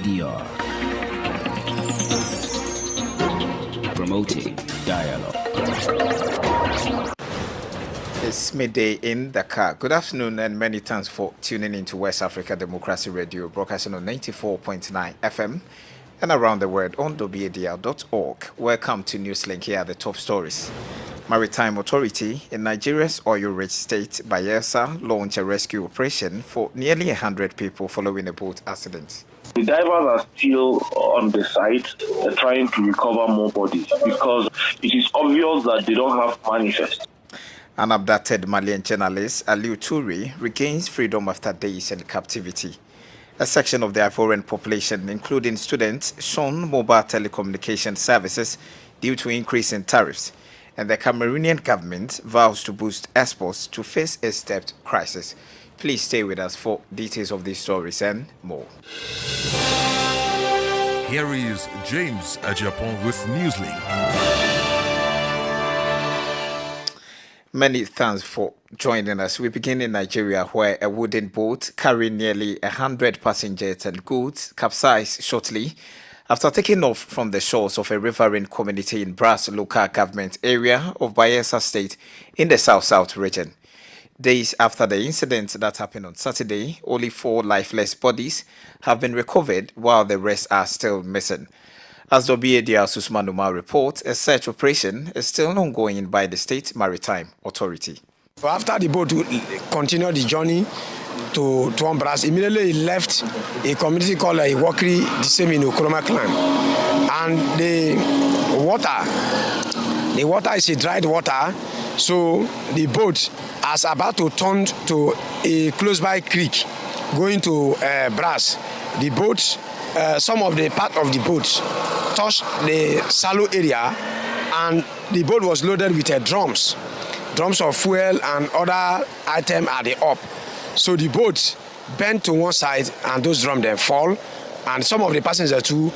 WADR, promoting dialogue. It's midday in Dakar. Good afternoon and many thanks for tuning into West Africa Democracy Radio, broadcasting on 94.9 FM and around the world on WADR.org. Welcome to Newslink. Here are the top stories. Maritime Authority in Nigeria's oil-rich state, Bayelsa, launched a rescue operation for nearly 100 people following a boat accident. The divers are still on the site trying to recover more bodies because it is obvious that they don't have manifest. An abducted Malian journalist, Aliou Touré, regains freedom after days in captivity. A section of the Ivorian population, including students, shun mobile telecommunication services due to increase in tariffs, and the Cameroonian government vows to boost exports to face a debt crisis. Please stay with us for details of these stories and more. Here is James Adjapong with Newslink. Many thanks for joining us. We begin in Nigeria, where a wooden boat carrying nearly 100 passengers and goods capsized shortly after taking off from the shores of a riverine community in Brass local government area of Bayelsa State in the South-South region. Days after the incident that happened on Saturday, only 4 lifeless bodies have been recovered while the rest are still missing. As WADR's Usman Umar reports, a search operation is still ongoing by the State Maritime Authority. After the boat continued the journey to Brass, immediately it left a community called Iwokri, disseminating Okroma clan. And the water is a dried water, so the boat is about to turn to a close-by creek going to Brass. The boat, some of the part of the boat touched the shallow area, and the boat was loaded with drums of fuel and other items at the up. So the boat bent to one side and those drums then fall, and some of the passengers too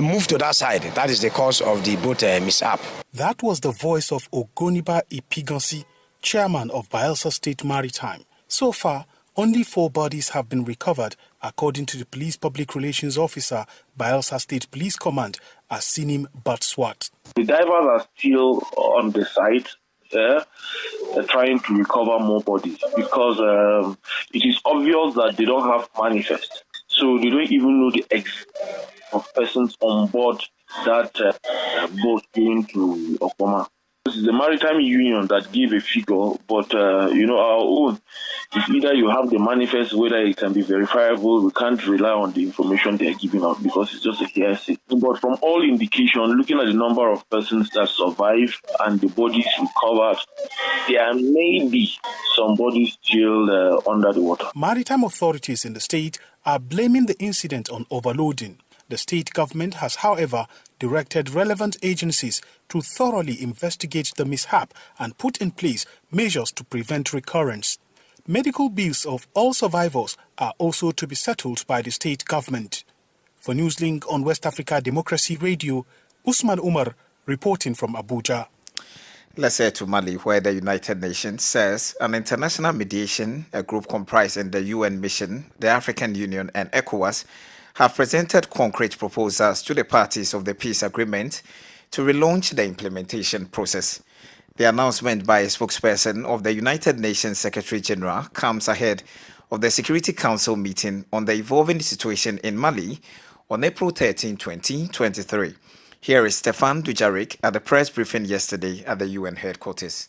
moved to that side. That is the cause of the boat mishap. That was the voice of Ogoniba Ipigansi, chairman of Bayelsa State Maritime. So far, only 4 bodies have been recovered, according to the Police Public Relations Officer, Bayelsa State Police Command, Asinim Batswat. The divers are still on the site trying to recover more bodies because it is obvious that they don't have manifest. So they don't even know the exact of persons on board that boat going to Okoma. This is the Maritime Union that gave a figure, but our own is either you have the manifest, whether it can be verifiable. We can't rely on the information they are giving out because it's just a hearsay. But from all indication, looking at the number of persons that survive and the bodies recovered, there may be some bodies still under the water. Maritime authorities in the state are blaming the incident on overloading. The state government has, however, directed relevant agencies to thoroughly investigate the mishap and put in place measures to prevent recurrence. Medical bills of all survivors are also to be settled by the state government. For Newslink on West Africa Democracy Radio, Usman Umar reporting from Abuja. Let's head to Mali, where the United Nations says an international mediation, a group comprising the UN mission, the African Union and ECOWAS, have presented concrete proposals to the parties of the peace agreement to relaunch the implementation process. The announcement by a spokesperson of the United Nations Secretary General comes ahead of the Security Council meeting on the evolving situation in Mali on April 13, 2023. Here is Stefan Dujarric at the press briefing yesterday at the UN headquarters.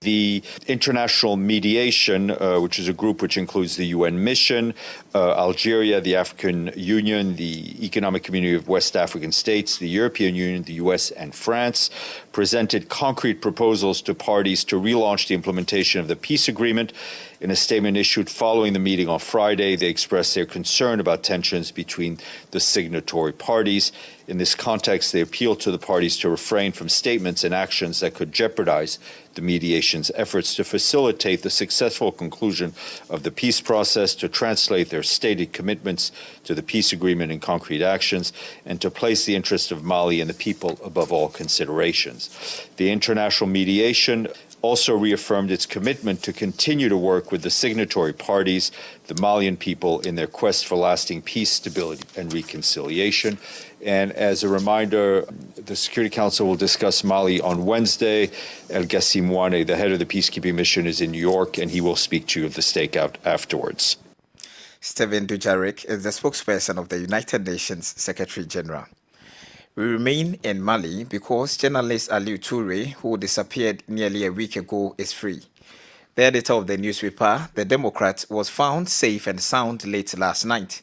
The international mediation, which is a group which includes the UN mission, Algeria, the African Union, the Economic Community of West African States, the European Union, the US, and France, presented concrete proposals to parties to relaunch the implementation of the peace agreement. In a statement issued following the meeting on Friday, they expressed their concern about tensions between the signatory parties. In this context, they appealed to the parties to refrain from statements and actions that could jeopardize the mediation's efforts to facilitate the successful conclusion of the peace process, to translate their stated commitments to the peace agreement in concrete actions, and to place the interest of Mali and the people above all considerations. The international mediation also reaffirmed its commitment to continue to work with the signatory parties, the Malian people, in their quest for lasting peace, stability, and reconciliation. And as a reminder, the Security Council will discuss Mali on Wednesday. El Gassim Wane, the head of the peacekeeping mission, is in New York, and he will speak to you of the stakeout afterwards. Stephen Dujarric is the spokesperson of the United Nations Secretary General. We remain in Mali because journalist Aliou Touré, who disappeared nearly a week ago, is free. The editor of the newspaper, The Democrat, was found safe and sound late last night.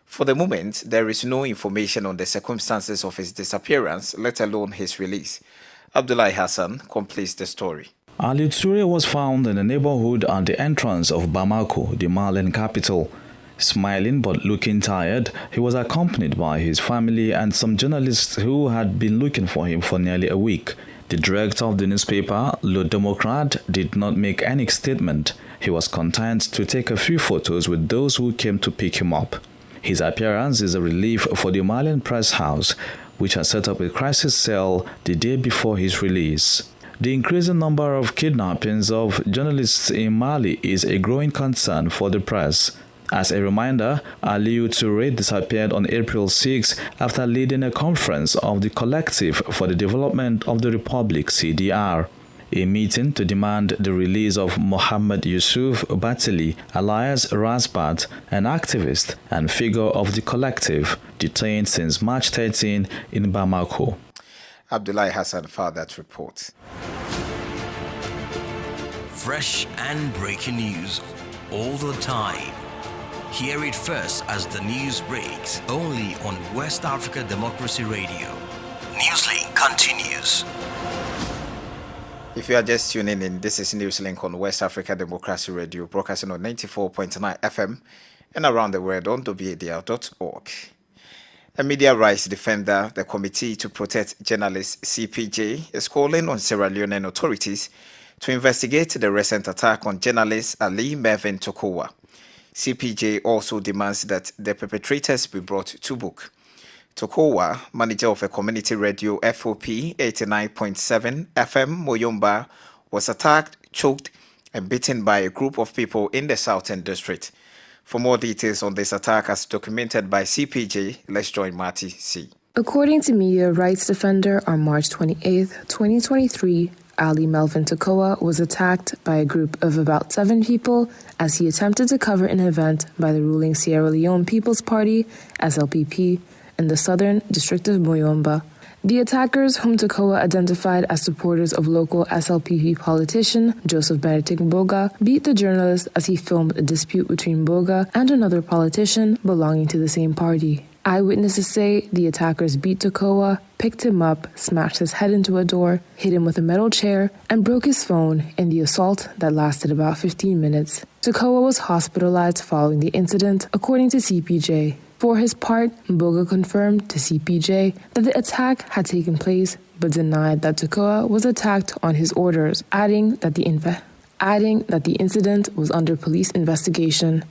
For the moment, there is no information on the circumstances of his disappearance, let alone his release. Abdullahi Hassan completes the story. Aliou Touré was found in the neighborhood at the entrance of Bamako, the Malian capital. Smiling but looking tired, he was accompanied by his family and some journalists who had been looking for him for nearly a week. The director of the newspaper, Le Democrat, did not make any statement. He was content to take a few photos with those who came to pick him up. His appearance is a relief for the Malian press house, which has set up a crisis cell the day before his release. The increasing number of kidnappings of journalists in Mali is a growing concern for the press. As a reminder, Aliou Touré disappeared on April 6 after leading a conference of the Collective for the Development of the Republic, CDR. A meeting to demand the release of Mohamed Yusuf Batili, alias Rasbat, an activist and figure of the Collective, detained since March 13 in Bamako. Abdullahi Hassan filed that report. Fresh and breaking news all the time. Hear it first as the news breaks, only on West Africa Democracy Radio. Newslink continues. If you are just tuning in, this is Newslink on West Africa Democracy Radio, broadcasting on 94.9 FM and around the world on WADR.org. A media rights defender, the Committee to Protect Journalists, CPJ, is calling on Sierra Leonean authorities to investigate the recent attack on journalist Ali Mervyn Tokowa. CPJ also demands that the perpetrators be brought to book. Tokowa, manager of a community radio FOP 89.7 FM Moyomba, was attacked, choked, and beaten by a group of people in the Southern District. For more details on this attack as documented by CPJ, let's join Marty C. According to media rights defender, on March 28, 2023, Ali Melvin Tokowa was attacked by a group of about 7 people as he attempted to cover an event by the ruling Sierra Leone People's Party, SLPP, in the Southern District of Moyomba. The attackers, whom Tokowa identified as supporters of local SLPP politician Joseph Benedict Boga, beat the journalist as he filmed a dispute between Boga and another politician belonging to the same party. Eyewitnesses say the attackers beat Tokowa, picked him up, smashed his head into a door, hit him with a metal chair, and broke his phone in the assault that lasted about 15 minutes. Tokowa was hospitalized following the incident, according to CPJ. For his part, Boga confirmed to CPJ that the attack had taken place, but denied that Tokowa was attacked on his orders, adding that the incident was under police investigation.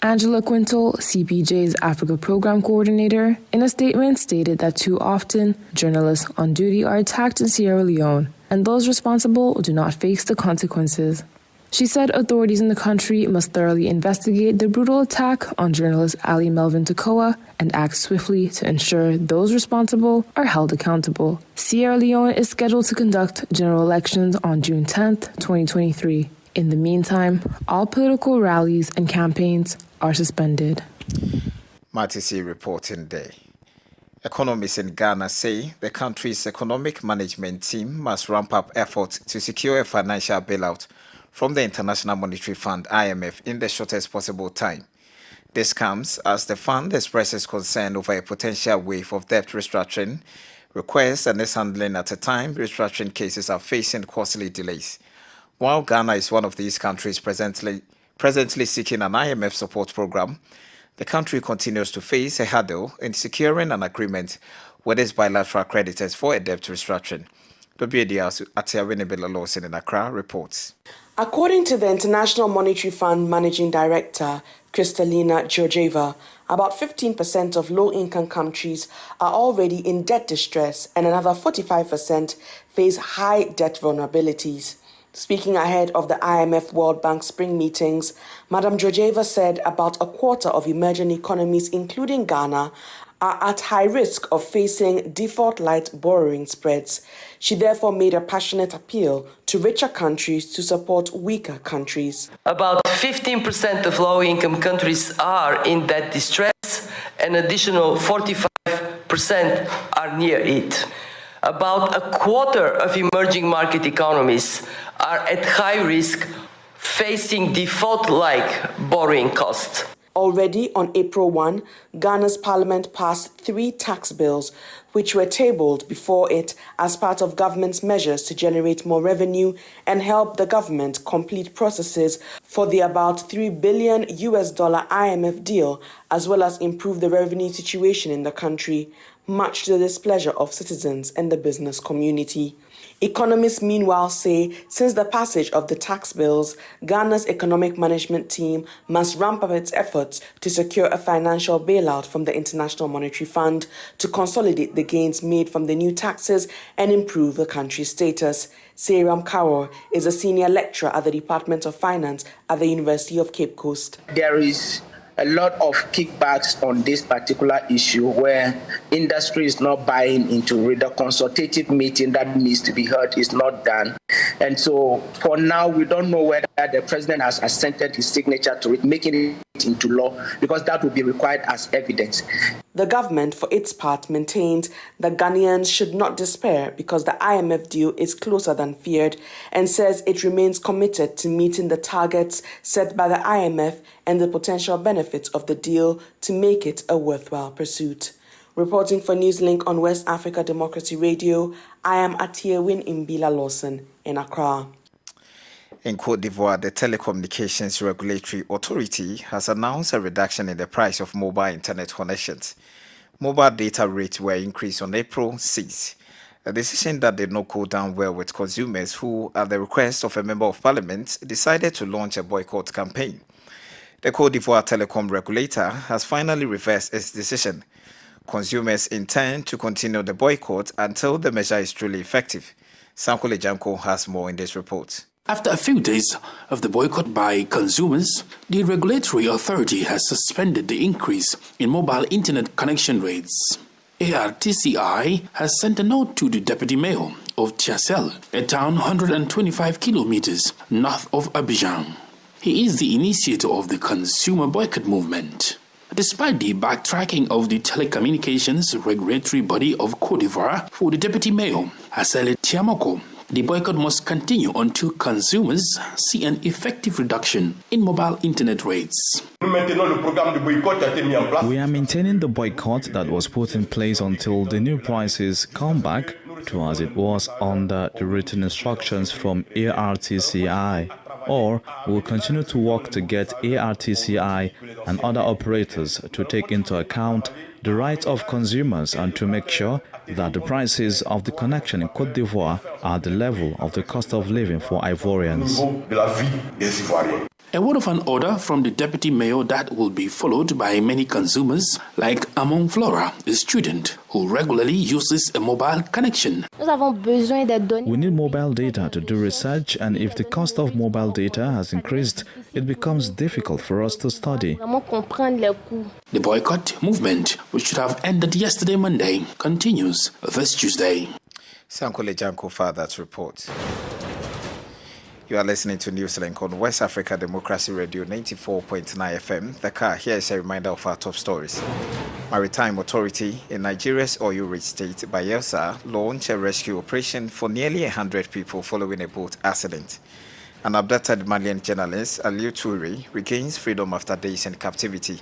Angela Quintal, CPJ's Africa Program Coordinator, in a statement stated that too often, journalists on duty are attacked in Sierra Leone, and those responsible do not face the consequences. She said authorities in the country must thoroughly investigate the brutal attack on journalist Ali Melvin Tokowa and act swiftly to ensure those responsible are held accountable. Sierra Leone is scheduled to conduct general elections on June 10, 2023. In the meantime, all political rallies and campaigns are suspended. Marty C. reporting day. Economists in Ghana say the country's economic management team must ramp up efforts to secure a financial bailout from the International Monetary Fund (IMF) in the shortest possible time. This comes as the fund expresses concern over a potential wave of debt restructuring requests and is handling at a time restructuring cases are facing costly delays. While Ghana is one of these countries presently seeking an IMF support program, the country continues to face a hurdle in securing an agreement with its bilateral creditors for a debt restructuring. WADR's Atiawene Lawson in Accra reports. According to the International Monetary Fund Managing Director, Kristalina Georgieva, about 15% of low-income countries are already in debt distress and another 45% face high debt vulnerabilities. Speaking ahead of the IMF World Bank spring meetings, Madam Georgieva said about a quarter of emerging economies, including Ghana, are at high risk of facing default-like borrowing spreads. She therefore made a passionate appeal to richer countries to support weaker countries. About 15% of low-income countries are in debt distress, an additional 45% are near it. About a quarter of emerging market economies are at high risk, facing default-like borrowing costs. Already on April 1, Ghana's parliament passed 3 tax bills which were tabled before it as part of government's measures to generate more revenue and help the government complete processes for the about $3 billion IMF deal, as well as improve the revenue situation in the country, much to the displeasure of citizens and the business community. Economists, meanwhile, say since the passage of the tax bills, Ghana's economic management team must ramp up its efforts to secure a financial bailout from the International Monetary Fund to consolidate the gains made from the new taxes and improve the country's status. Seyram Kaur is a senior lecturer at the Department of Finance at the University of Cape Coast. There is a lot of kickbacks on this particular issue where industry is not buying into it. The consultative meeting that needs to be heard is not done. And so for now, we don't know whether the president has assented his signature to it, making it into law, because that would be required as evidence. The government, for its part, maintains that Ghanaians should not despair because the IMF deal is closer than feared, and says it remains committed to meeting the targets set by the IMF and the potential benefits of the deal to make it a worthwhile pursuit. Reporting for Newslink on West Africa Democracy Radio, I am Atiewin Imbila Lawson in Accra. In Côte d'Ivoire, the Telecommunications Regulatory Authority has announced a reduction in the price of mobile internet connections. Mobile data rates were increased on April 6th, a decision that did not go down well with consumers who, at the request of a member of parliament, decided to launch a boycott campaign. The Côte d'Ivoire telecom regulator has finally reversed its decision. Consumers intend to continue the boycott until the measure is truly effective. Sankole Janko has more in this report. After a few days of the boycott by consumers, the regulatory authority has suspended the increase in mobile internet connection rates. ARTCI has sent a note to the deputy mayor of Tiassel, a town 125 kilometers north of Abidjan. He is the initiator of the consumer boycott movement. Despite the backtracking of the telecommunications regulatory body of Côte d'Ivoire for the deputy mayor, Asele Tiamoko, the boycott must continue until consumers see an effective reduction in mobile internet rates. We are maintaining the boycott that was put in place until the new prices come back to as it was under the written instructions from ARTCI, or we'll continue to work to get ARTCI and other operators to take into account the rights of consumers and to make sure that the prices of the connection in Côte d'Ivoire are at the level of the cost of living for Ivorians. A word of an order from the deputy mayor that will be followed by many consumers, like Amon Flora, a student who regularly uses a mobile connection. We need mobile data to do research, and if the cost of mobile data has increased, it becomes difficult for us to study. The boycott movement, which should have ended yesterday Monday, continues this Tuesday. Sankole Janko for that report. You are listening to Newslink on West Africa Democracy Radio 94.9 FM. Dakar, here is a reminder of our top stories. Maritime Authority in Nigeria's oil-rich state, Bayelsa, launched a rescue operation for nearly 100 people following a boat accident. An abducted Malian journalist, Aliou Touré, regains freedom after days in captivity.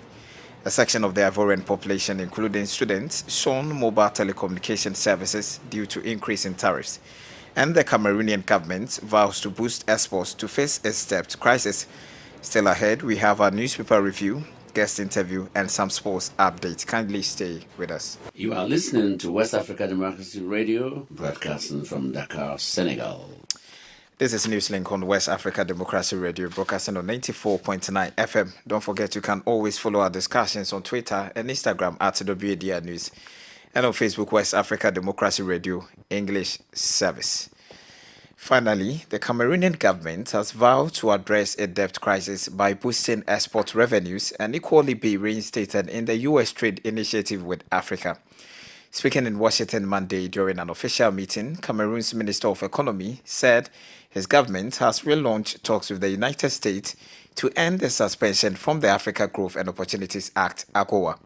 A section of the Ivorian population, including students, shun mobile telecommunication services due to increase in tariffs. And the Cameroonian government vows to boost exports to face its debt crisis. Still ahead, we have our newspaper review, guest interview, and some sports updates. Kindly stay with us. You are listening to West Africa Democracy Radio, broadcasting from Dakar, Senegal. This is Newslink on West Africa Democracy Radio, broadcasting on 94.9 FM. Don't forget you can always follow our discussions on Twitter and Instagram at WADR News. And on Facebook, West Africa Democracy Radio English Service. Finally, the Cameroonian government has vowed to address a debt crisis by boosting export revenues and equally be reinstated in the U.S. trade initiative with Africa. Speaking in Washington Monday during an official meeting, Cameroon's Minister of Economy said his government has relaunched talks with the United States to end the suspension from the Africa Growth and Opportunities Act, AGOA.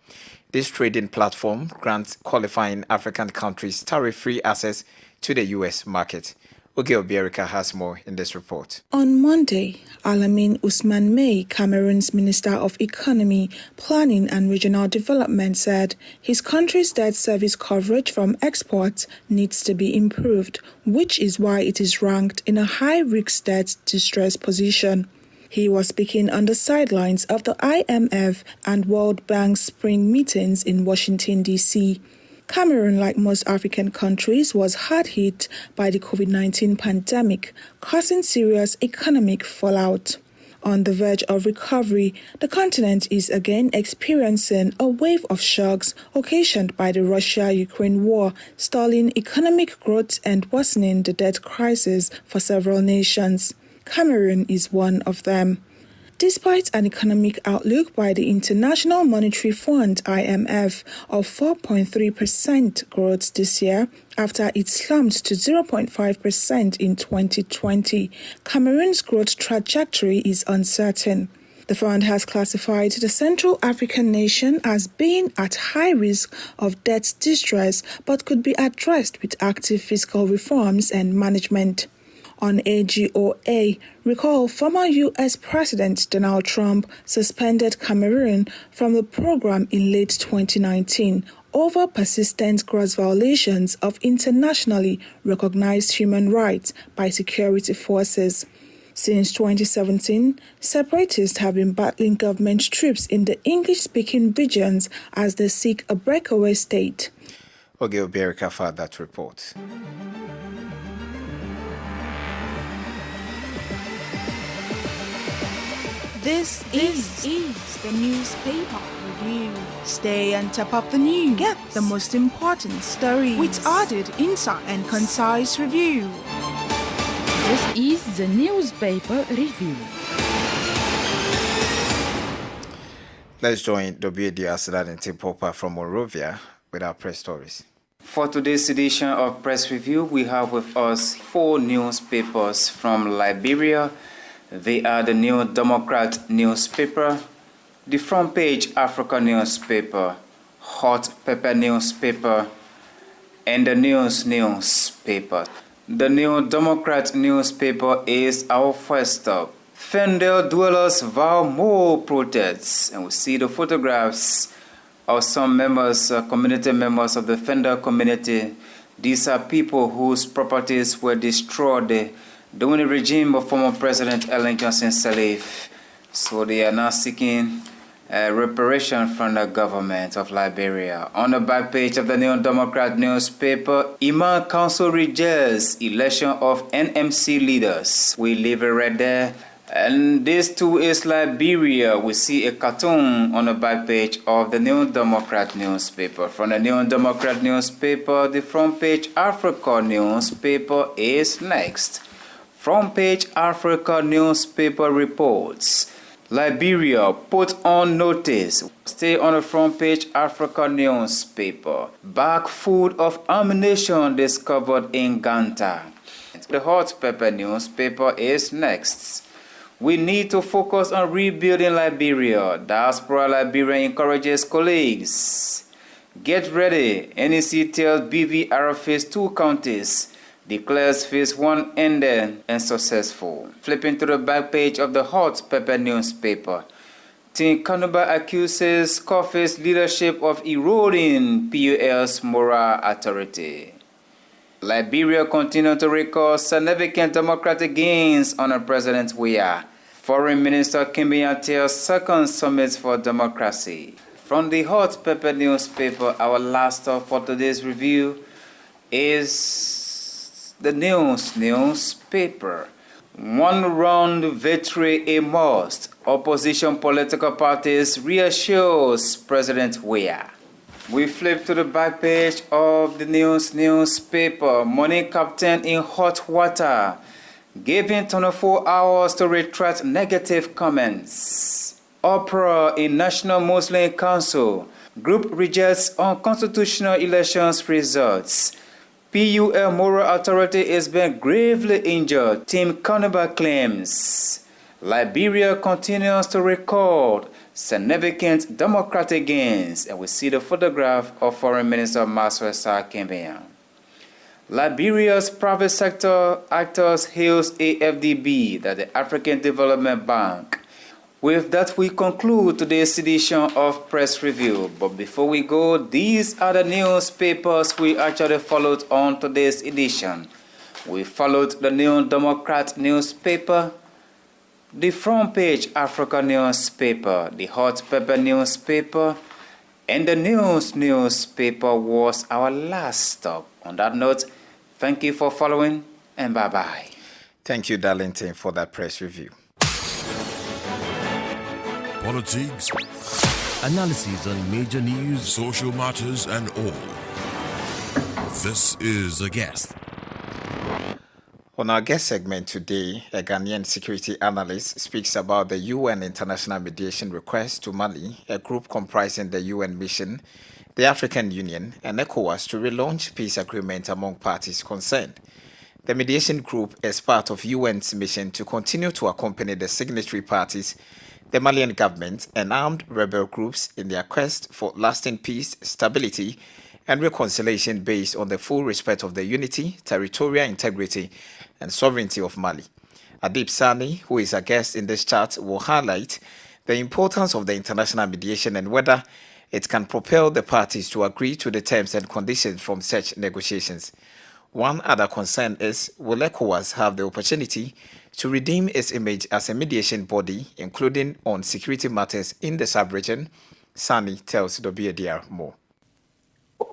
This trading platform grants qualifying African countries tariff-free access to the U.S. market. Oge Obierica has more in this report. On Monday, Alamin Usman May, Cameroon's Minister of Economy, Planning and Regional Development, said his country's debt service coverage from exports needs to be improved, which is why it is ranked in a high-risk debt distress position. He was speaking on the sidelines of the IMF and World Bank's spring meetings in Washington, D.C. Cameroon, like most African countries, was hard hit by the COVID-19 pandemic, causing serious economic fallout. On the verge of recovery, the continent is again experiencing a wave of shocks occasioned by the Russia-Ukraine war, stalling economic growth and worsening the debt crisis for several nations. Cameroon is one of them. Despite an economic outlook by the International Monetary Fund (IMF) of 4.3% growth this year, after it slumped to 0.5% in 2020, Cameroon's growth trajectory is uncertain. The fund has classified the Central African nation as being at high risk of debt distress, but could be addressed with active fiscal reforms and management. On AGOA, recall former U.S. President Donald Trump suspended Cameroon from the program in late 2019 over persistent gross violations of internationally recognized human rights by security forces. Since 2017, separatists have been battling government troops in the English-speaking regions as they seek a breakaway state. Oge Obierica for that report. This is the newspaper review. Stay on top of the news. Get the most important stories with added insight and concise review. This is the newspaper review. Let's join WADR Sudan and Tim Popper from Monrovia with our press stories. For today's edition of Press Review, we have with us 4 newspapers from Liberia. They are the New Democrat newspaper, the Front Page Africa newspaper, Hot Pepper newspaper, and the News newspaper. The New Democrat newspaper is our first stop. Fendel dwellers vow more protests, and we see the photographs of some members, community members of the Fendel community. These are people whose properties were destroyed during the regime of former President Ellen Johnson Sirleaf. So they are now seeking reparation from the government of Liberia. On the back page of the New Democrat newspaper, Imam Council rejects election of NMC leaders. We leave it right there. And this too is Liberia. We see a cartoon on the back page of the New Democrat newspaper. From the New Democrat newspaper, the Front Page Africa newspaper is next. Front Page Africa newspaper reports, Liberia put on notice. Stay on the Front Page Africa newspaper. Bag full of ammunition discovered in Ganta. The Hot Pepper newspaper is next. We need to focus on rebuilding Liberia. Diaspora Liberia encourages colleagues. Get ready. NEC tells BVR phase 2 counties. Declares phase 1 ended and successful. Flipping to the back page of the Hot Pepper newspaper. Tin Kanuba accuses Kofi's leadership of eroding PUL's moral authority. Liberia continued to record significant democratic gains under President Weah. Foreign Minister Kimbiya tells second summit for democracy. From the Hot Pepper newspaper, our last stop for today's review is the News newspaper. One round victory a must. Opposition political parties reassures President Weah. We flip to the back page of the newspaper. Morning captain in hot water, giving 24 hours to retract negative comments. Uproar in National Muslim Council. Group rejects unconstitutional elections results. PUL Moral Authority is being gravely injured, Team Carnival claims. Liberia continues to record significant democratic gains, and we see the photograph of Foreign Minister Maxwell Sarr-Kimbian. Liberia's private sector actors hails AFDB, that the African Development Bank. With that, we conclude today's edition of Press Review. But before we go, these are the newspapers we actually followed on today's edition. We followed the New Democrat newspaper, the Front Page Africa newspaper, the Hot Pepper newspaper, and the News newspaper was our last stop. On that note, thank you for following, and bye-bye. Thank you, Darlington, for that press review. Politics, analysis on major news, social matters, and all. This is A Guest. On our guest segment today, a Ghanaian security analyst speaks about the UN international mediation request to Mali, a group comprising the UN mission, the African Union, and ECOWAS to relaunch peace agreement among parties concerned. The mediation group is part of UN's mission to continue to accompany the signatory parties, the Malian government, and armed rebel groups in their quest for lasting peace, stability, and reconciliation based on the full respect of the unity, territorial integrity, and sovereignty of Mali. Adib Sani, who is a guest in this chat, will highlight the importance of the international mediation and whether it can propel the parties to agree to the terms and conditions from such negotiations. One other concern is, will ECOWAS have the opportunity to redeem its image as a mediation body, including on security matters in the sub-region? Sani tells WADR more.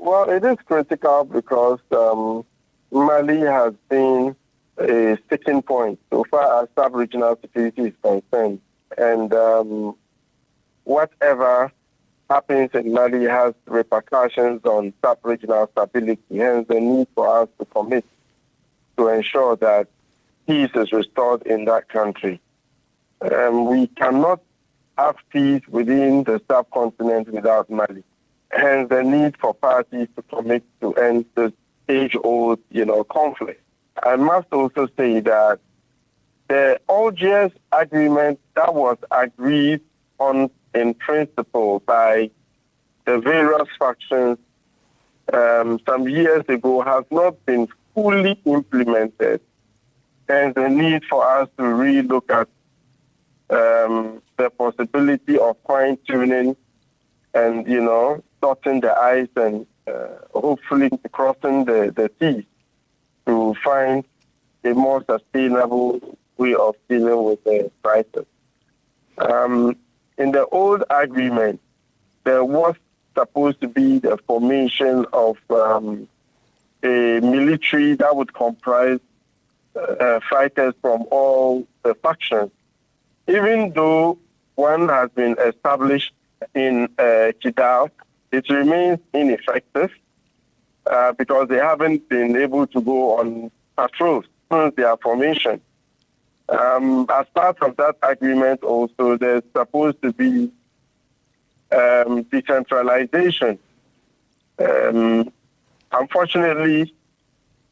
Well, it is critical because Mali has been a sticking point so far as sub-regional security is concerned. And whatever happens in Mali has repercussions on sub-regional stability, hence the need for us to commit to ensure that peace is restored in that country. We cannot have peace within the subcontinent without Mali. Hence the need for parties to commit to end this age-old, conflict. I must also say that the Algiers agreement that was agreed on in principle by the various factions some years ago has not been fully implemented. And the need for us to relook at the possibility of fine-tuning and, dotting the I's and hopefully crossing the T's to find a more sustainable way of dealing with the crisis. In the old agreement, there was supposed to be the formation of a military that would comprise fighters from all the factions. Even though one has been established in Kidal, it remains ineffective because they haven't been able to go on patrols since their formation. As part of that agreement also, there's supposed to be decentralization. Unfortunately,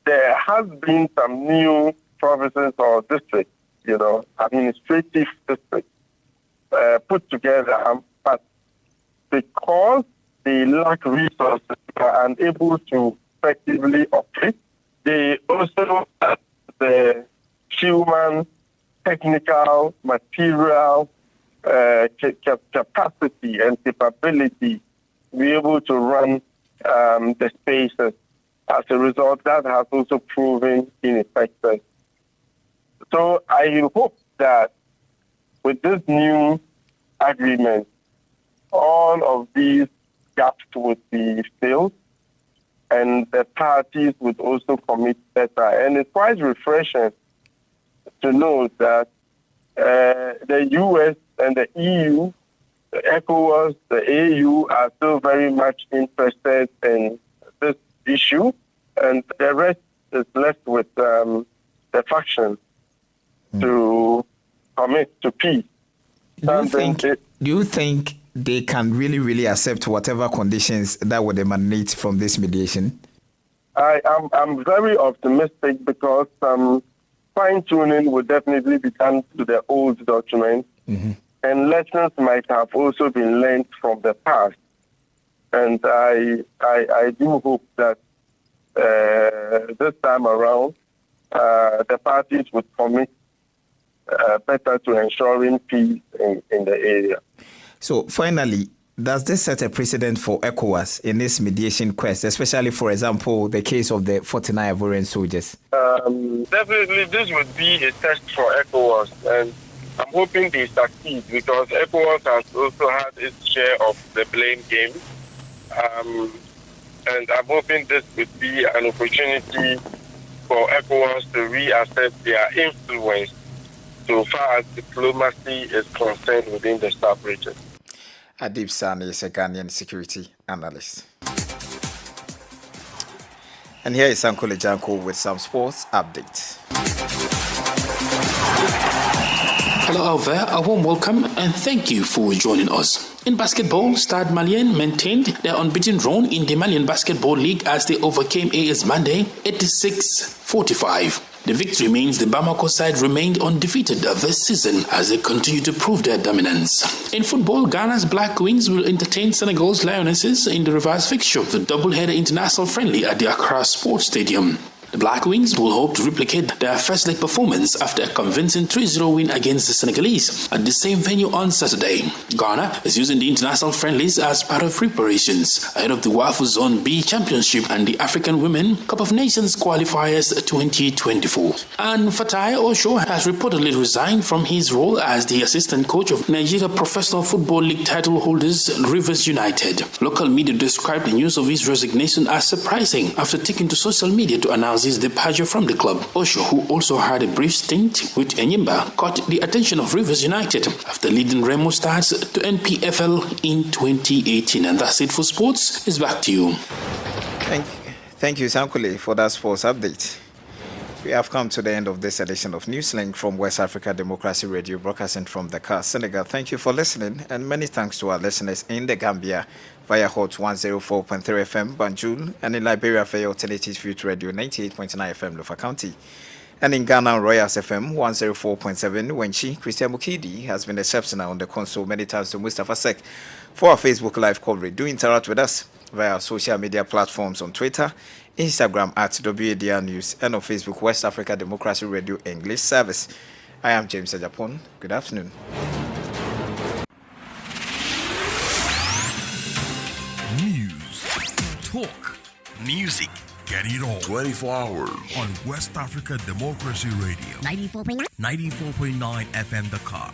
there has been some new provinces or districts, administrative districts put together, but because they lack resources, they are unable to effectively operate. They also have the human, technical, material capacity and capability to be able to run the spaces. As a result, that has also proven ineffective. So I hope that with this new agreement, all of these gaps would be filled and the parties would also commit better. And it's quite refreshing to know that the US and the EU ECOWAS, the AU are still very much interested in this issue, and the rest is left with the factions to commit to peace. Do you think they can really accept whatever conditions that would emanate from this mediation? I'm very optimistic because fine-tuning would definitely be done to the old document, and lessons might have also been learned from the past. And I do hope that this time around, the parties would commit better to ensuring peace in the area. So finally, does this set a precedent for ECOWAS in this mediation quest, especially, for example, the case of the 49 Ivorian soldiers? Definitely, this would be a test for ECOWAS, and I'm hoping they succeed because ECOWAS has also had its share of the blame game. And I'm hoping this would be an opportunity for ECOWAS to reassess their influence so far as diplomacy is concerned within the sub-region. Adib Sani is a Ghanaian security analyst. And here is Sankole Janko with some sports updates. Hello out there, a warm welcome and thank you for joining us. In basketball, Stade Malien maintained their unbeaten run in the Malian Basketball League as they overcame AS Monday 86-45. The victory means the Bamako side remained undefeated this season as they continue to prove their dominance. In football, Ghana's Black Wings will entertain Senegal's Lionesses in the reverse fixture of the double-header international friendly at the Accra Sports Stadium. The Black Wings will hope to replicate their first leg performance after a convincing 3-0 win against the Senegalese at the same venue on Saturday. Ghana is using the international friendlies as part of preparations ahead of the WAFU Zone B Championship and the African Women Cup of Nations Qualifiers 2024. And Fatai Osho has reportedly resigned from his role as the assistant coach of Nigeria Professional Football League title holders Rivers United. Local media described the news of his resignation as surprising after taking to social media to announce his departure from the club. Osho, who also had a brief stint with Enyimba, caught the attention of Rivers United after leading Remo Stars to NPFL in 2018. And that's it for sports. It's back to you. Thank you, Sankole, for that sports update. We have come to the end of this edition of Newslink from West Africa Democracy Radio, broadcasting from Dakar, Senegal. Thank you for listening, and many thanks to our listeners in the Gambia via Hot 104.3 FM, Banjul, and in Liberia via Alternative Future Radio 98.9 FM, Lofa County. And in Ghana, Royals FM 104.7, Wenchi. Christian Mukidi has been exceptional on the console. Many thanks to Mustafa Sek for our Facebook Live coverage. Do interact with us via our social media platforms on Twitter, Instagram at WADR News, and on Facebook, West Africa Democracy Radio English Service. I am James Adjapong. Good afternoon. News, talk, music, get it all 24 hours on West Africa Democracy Radio 94.9 FM Dakar.